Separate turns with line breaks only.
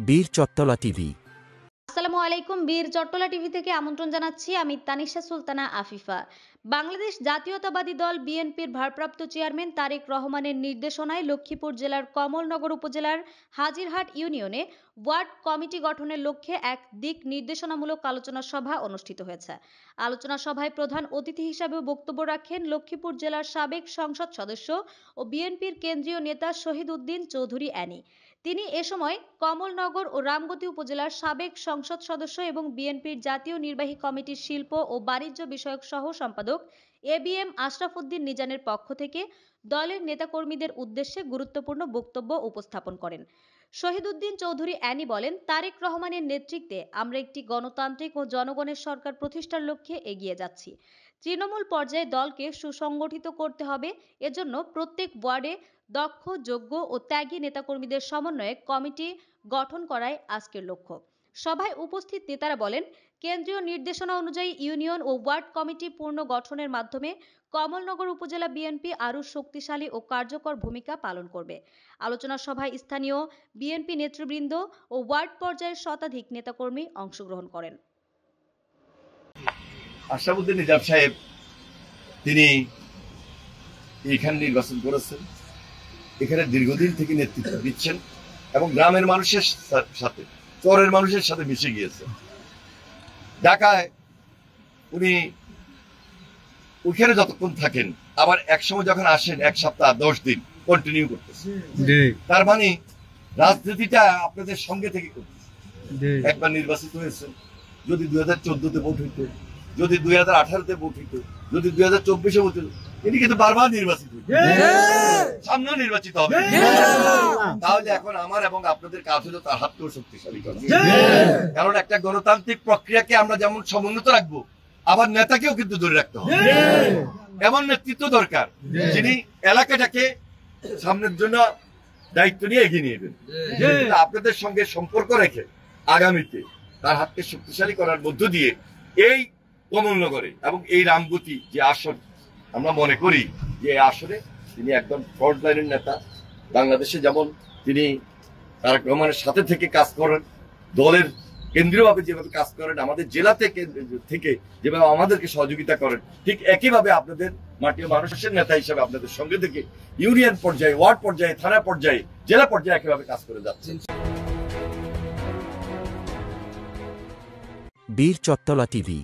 বীর চট্টলা টিভি।
আসসালামু আলাইকুম। বীর চট্টলা টিভি থেকে আমন্ত্রণ জানাচ্ছি আমি তানিশা সুলতানা আফিফা। বাংলাদেশ জাতীয়তাবাদী দল বিএনপির ভারপ্রাপ্ত চেয়ারম্যান তারেক রহমানের নির্দেশনায় লক্ষ্মীপুর জেলার কমলনগর উপজেলার হাজিরহাট ইউনিয়নে ওয়ার্ড কমিটি গঠনের লক্ষ্যে এক দিক নির্দেশনামূলক আলোচনা সভা অনুষ্ঠিত হয়েছে। আলোচনা সভায় প্রধান অতিথি হিসেবে বক্তব্য রাখেন লক্ষ্মীপুর জেলার সাবেক সংসদ সদস্য ও বিএনপির কেন্দ্রীয় নেতা শহীদ উদ্দিন চৌধুরী অ্যানি। তিনি এ সময় কমলনগর ও রামগতি উপজেলার সাবেক সংসদ সদস্য এবং বিএনপির জাতীয় নির্বাহী কমিটির শিল্প ও বাণিজ্য বিষয়ক সহ সম্পাদক এবিএম আশরাফ উদ্দিন নিজানের পক্ষ থেকে দলের নেতাকর্মীদের উদ্দেশ্যে গুরুত্বপূর্ণ বক্তব্য উপস্থাপন করেন। শহীদ উদ্দিন চৌধুরী অ্যানি বলেন, তারেক রহমানের নেতৃত্বে আমরা একটি গণতান্ত্রিক ও জনগণের সরকার প্রতিষ্ঠার লক্ষ্যে এগিয়ে যাচ্ছি। তৃণমূল পর্যায়ে দলকে সুসংগঠিত করতে হবে। এজন্য প্রত্যেক ওয়ার্ডে দক্ষ, যোগ্য ও ত্যাগী নেতাকর্মীদের সমন্বয়ে কমিটি গঠন করাই আজকের লক্ষ্য। সভায় উপস্থিত নেতারা বলেন, কেন্দ্রীয় নির্দেশনা অনুযায়ী ইউনিয়ন ও ওয়ার্ড কমিটি পূর্ণ গঠনের মাধ্যমে কমলনগর উপজেলা বিএনপি আরও শক্তিশালী ও কার্যকর ভূমিকা পালন করবে। আলোচনা সভায় স্থানীয় বিএনপি নেতৃবৃন্দ ও ওয়ার্ড পর্যায়ের শতাধিক নেতাকর্মী অংশগ্রহণ করেন।
আশরাফ উদ্দিন নিজাম সাহেব তিনি এখানে নির্বাচন করেছেন, এখানে দীর্ঘদিন থেকে নেতৃত্ব দিচ্ছেন এবং গ্রামের মানুষের সাথে, চরের মানুষের সাথে মিশে গিয়েছেন। ঢাকায় উনি ওইখানে যতক্ষণ থাকেন, আবার একসময় যখন আসেন 1 সপ্তাহ 10 দিন কন্টিনিউ করতেছেন। তার মানে রাজনীতিটা আপনাদের সঙ্গে থেকে করতেছে। একবার নির্বাচিত হয়েছেন, যদি 2014-তে ভোট হইত, যদি 2018-তে ভোট হইত, যদি 2024-এ ভোট হইত, তিনি কিন্তু বারবার নির্বাচিত হইত, সামনেও নির্বাচিত হবে। তাহলে এখন আমার এবং আপনাদের কাজ হলো তার হাতকেও শক্তিশালী করা। কারণ একটা গণতান্ত্রিক প্রক্রিয়াকে আমরা যেমন সমুন্নত রাখবো, আবার নেতাকেও কিন্তু ধরে রাখতে হবে। এমন নেতৃত্ব দরকার যিনি এলাকাটাকে সামনের জন্য দায়িত্ব নিয়ে এগিয়ে নিয়ে যাবেন। আপনাদের সঙ্গে সম্পর্ক রেখে আগামীতে তার হাতকে শক্তিশালী করার মধ্য দিয়ে এই কমলনগরে এবং এই রামগতি যে আসন, আমরা মনে করি যে এই আসনে তিনি একদম ফ্রন্ট লাইনের নেতা। বাংলাদেশে যেমন তিনি তারেক রহমানের সাথে থেকে কাজ করেন, দলের কেন্দ্রীয়ভাবে যেভাবে কাজ করেন, আমাদের জেলা থেকে যেভাবে আমাদেরকে সহযোগিতা করেন, ঠিক একইভাবে আপনাদের মাটির মানুষের নেতা হিসেবে আপনাদের সঙ্গে থেকে ইউনিয়ন পর্যায়ে, ওয়ার্ড পর্যায়ে, থানা পর্যায়ে, জেলা পর্যায়ে একইভাবে কাজ করে যাচ্ছেন।
বীর চট্টলা টিভি।